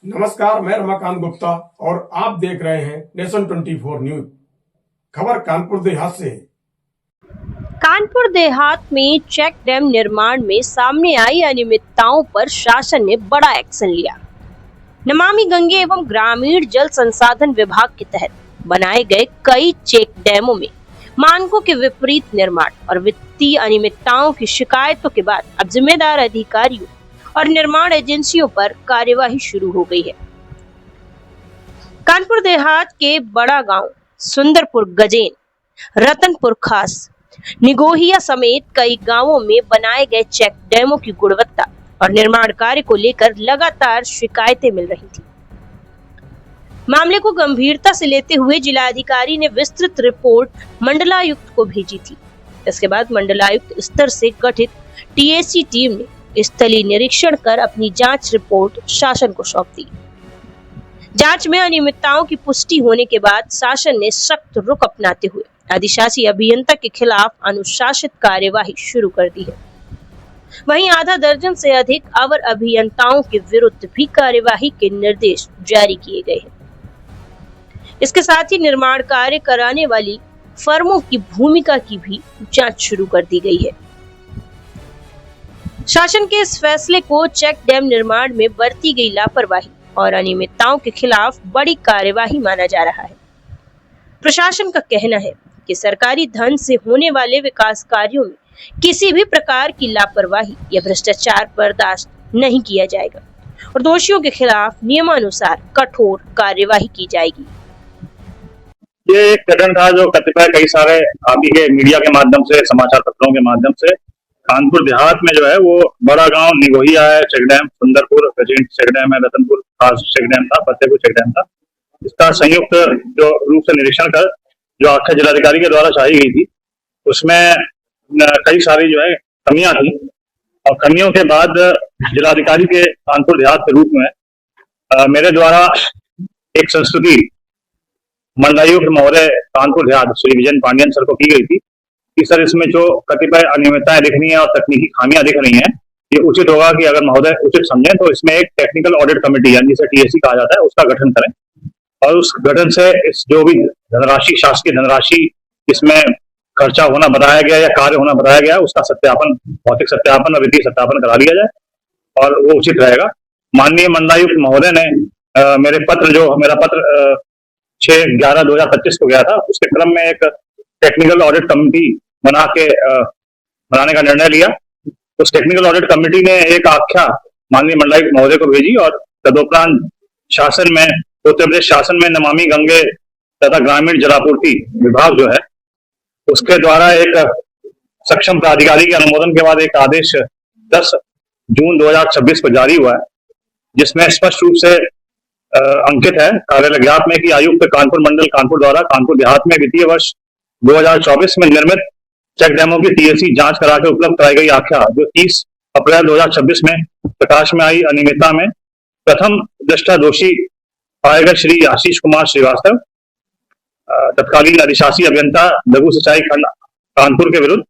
नमस्कार, मैं रमाकांत गुप्ता और आप देख रहे हैं नेशन 24 न्यूज। खबर कानपुर देहात से है। कानपुर देहात में चेक डैम निर्माण में सामने आई अनियमितताओं पर शासन ने बड़ा एक्शन लिया। नमामि गंगे एवं ग्रामीण जल संसाधन विभाग के तहत बनाए गए कई चेक डैमों में मानकों के विपरीत निर्माण और वित्तीय अनियमितताओं की शिकायतों के बाद अब जिम्मेदार अधिकारियों और निर्माण एजेंसियों पर कार्यवाही शुरू हो गई है। कानपुर देहात के बड़ा गांव, सुंदरपुर गजेन, रतनपुर खास, निगोहिया समेत कई गांवों में बनाए गए चेक डैमों की गुणवत्ता और निर्माण कार्य को लेकर लगातार शिकायतें मिल रही थी। मामले को गंभीरता से लेते हुए जिलाधिकारी ने विस्तृत रिपोर्ट मंडलायुक्त को भेजी थी। इसके बाद मंडलायुक्त स्तर से गठित टीएसी टीम ने स्थलीय निरीक्षण कर अपनी जांच रिपोर्ट शासन को सौंप दी। जांच में अनियमितताओं की पुष्टि होने के बाद शासन ने सख्त रुख अपनाते हुए अधिशासी अभियंता के खिलाफ अनुशासित कार्यवाही शुरू कर दी है। वहीं आधा दर्जन से अधिक अवर अभियंताओं के विरुद्ध भी कार्यवाही के निर्देश जारी किए गए हैं। इसके साथ ही निर्माण कार्य कराने वाली फर्मों की भूमिका की भी जांच शुरू कर दी गई है। शासन के इस फैसले को चेक डैम निर्माण में बरती गई लापरवाही और अनियमितताओं के खिलाफ बड़ी कार्यवाही माना जा रहा है। प्रशासन का कहना है कि सरकारी धन से होने वाले विकास कार्यों में किसी भी प्रकार की लापरवाही या भ्रष्टाचार बर्दाश्त नहीं किया जाएगा और दोषियों के खिलाफ नियमानुसार कठोर कार्यवाही की जाएगी। ये एक कदम था जो कतिपय कई सारे अभी के मीडिया के माध्यम से, समाचार पत्रों के माध्यम से कानपुर देहात में जो है वो बड़ा गांव, निगोहिया है check dam, Sundarpur Gajen check dam है, रतनपुर खास चेक डैम था, फतेहपुर चेक डैम था। इसका संयुक्त जो रूप से निरीक्षण कर जो आख्या जिलाधिकारी के द्वारा चाही गई थी, उसमें कई सारी जो है कमियां थी और कमियों के बाद जिलाधिकारी के कानपुर देहात के रूप में मेरे द्वारा एक संस्तुति मंडलायुक्त महोदय कानपुर देहात श्री विजय पांडियन सर को की गई थी कि सर इसमें जो कतिपय अनियमितताएं दिख रही हैं और तकनीकी खामियां दिख रही हैं, ये उचित होगा कि अगर महोदय उचित समझें तो इसमें एक टेक्निकल ऑडिट कमेटी यानी जिसे टीएसी कहा जाता है उसका गठन करें और उस गठन से इस जो भी धनराशि, शासकीय धनराशि इसमें खर्चा होना बताया गया या कार्य होना बताया गया, उसका सत्यापन, भौतिक सत्यापन और वित्तीय सत्यापन करा लिया जाए और वो उचित रहेगा। माननीय मंडलायुक्त महोदय ने मेरा पत्र 6/11/2025 को गया था, उसके क्रम में एक टेक्निकल ऑडिट कमेटी बनाने का निर्णय लिया। उस टेक्निकल ऑडिट कमेटी ने एक आख्या माननीय मंडलायुक्त महोदय को भेजी और तदोपरांत शासन में, उत्तर प्रदेश शासन में नमामि गंगे तथा ग्रामीण जलापूर्ति विभाग जो है उसके द्वारा एक सक्षम प्राधिकारी के अनुमोदन के बाद एक आदेश 10 जून 2026 को जारी हुआ है, जिसमें स्पष्ट रूप से अंकित है कार्यालय ज्ञात में कि आयुक्त कानपुर मंडल कानपुर द्वारा कानपुर देहात में वित्तीय वर्ष 2024 में निर्मित चेक डैमों की टीएसी जांच करा के उपलब्ध कराई गई आख्या जो 30 अप्रैल 2026 में प्रकाश में आई अनियमितता में प्रथम दृष्टा दोषी पाए गए श्री आशीष कुमार श्रीवास्तव, तत्कालीन अधिशासी अभियंता लघु सिंचाई खंड कानपुर के विरुद्ध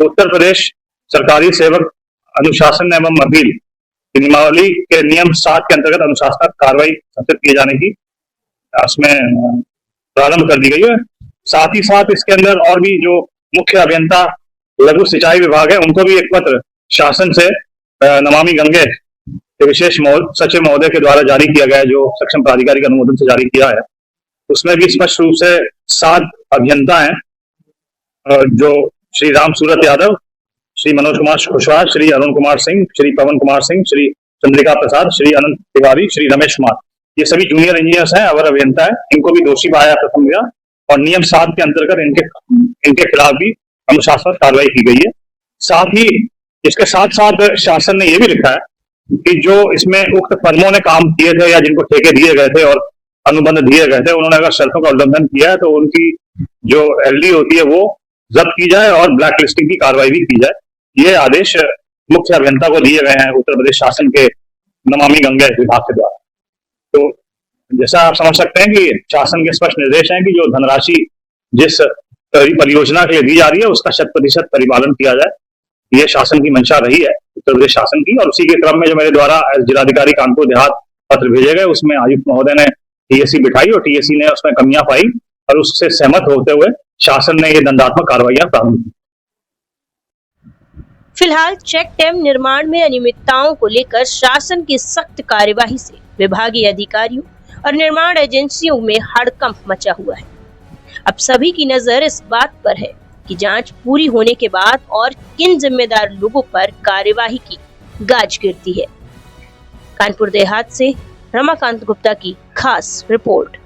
उत्तर प्रदेश सरकारी सेवक अनुशासन एवं अपील नियमावली के नियम 7 के अंतर्गत अनुशासनात्मक कार्रवाई संचित किए जाने की उसमें प्रारंभ कर दी गई है। साथ ही साथ इसके अंदर और भी जो मुख्य अभियंता लघु सिंचाई विभाग है उनको भी एक पत्र शासन से नमामि गंगे के विशेष सचिव महोदय के द्वारा जारी किया गया है, जो सक्षम प्राधिकारी के अनुमोदन से जारी किया है। उसमें भी स्पष्ट रूप से 7 अभियंता हैं जो श्री राम सूरत यादव, श्री मनोज कुमार कुशवाहा, श्री अरुण कुमार सिंह, श्री पवन कुमार सिंह, श्री चंद्रिका प्रसाद, श्री अनंत तिवारी, श्री रमेश कुमार, ये सभी जूनियर इंजीनियर्स हैं, अवर अभियंता है। इनको भी दोषी पाया प्रथम गया और नियम 7 के अंतर्गत इनके खिलाफ भी अनुशासनात्मक कार्रवाई की गई है। साथ ही इसके साथ साथ शासन ने यह भी लिखा है कि जो इसमें उक्त फर्मों ने काम किए थे या जिनको ठेके दिए गए थे और अनुबंध दिए गए थे, उन्होंने अगर शर्तों का उल्लंघन किया है तो उनकी जो एलडी होती है वो जब्त की जाए और ब्लैक लिस्टिंग की कार्रवाई भी की जाए। ये आदेश मुख्य अभियंता को दिए गए हैं उत्तर प्रदेश शासन के नमामि गंगे विभाग के द्वारा। तो जैसा आप समझ सकते हैं कि शासन के स्पष्ट निर्देश हैं कि जो धनराशि जिस परियोजना के लिए दी जा रही है उसका 100% परिपालन किया जाए। ये शासन की मंशा रही है उत्तर प्रदेश शासन की, और उसी के क्रम में जो मेरे द्वारा जिलाधिकारी कानपुर देहात पत्र भेजे गए। उसमें आयुक्त महोदय ने टीएससी बिठाई और टीएससी ने उसमें कमियां पाई और उससे सहमत होते हुए शासन ने ये दंडात्मक कार्रवाइयां प्रारंभ की। फिलहाल चेक डैम निर्माण में अनियमितताओं को लेकर शासन की सख्त कार्यवाही से विभागीय अधिकारियों और निर्माण एजेंसियों में हड़कंप मचा हुआ है। अब सभी की नजर इस बात पर है कि जांच पूरी होने के बाद और किन जिम्मेदार लोगों पर कार्यवाही की गाज गिरती है। कानपुर देहात से रमाकांत गुप्ता की खास रिपोर्ट।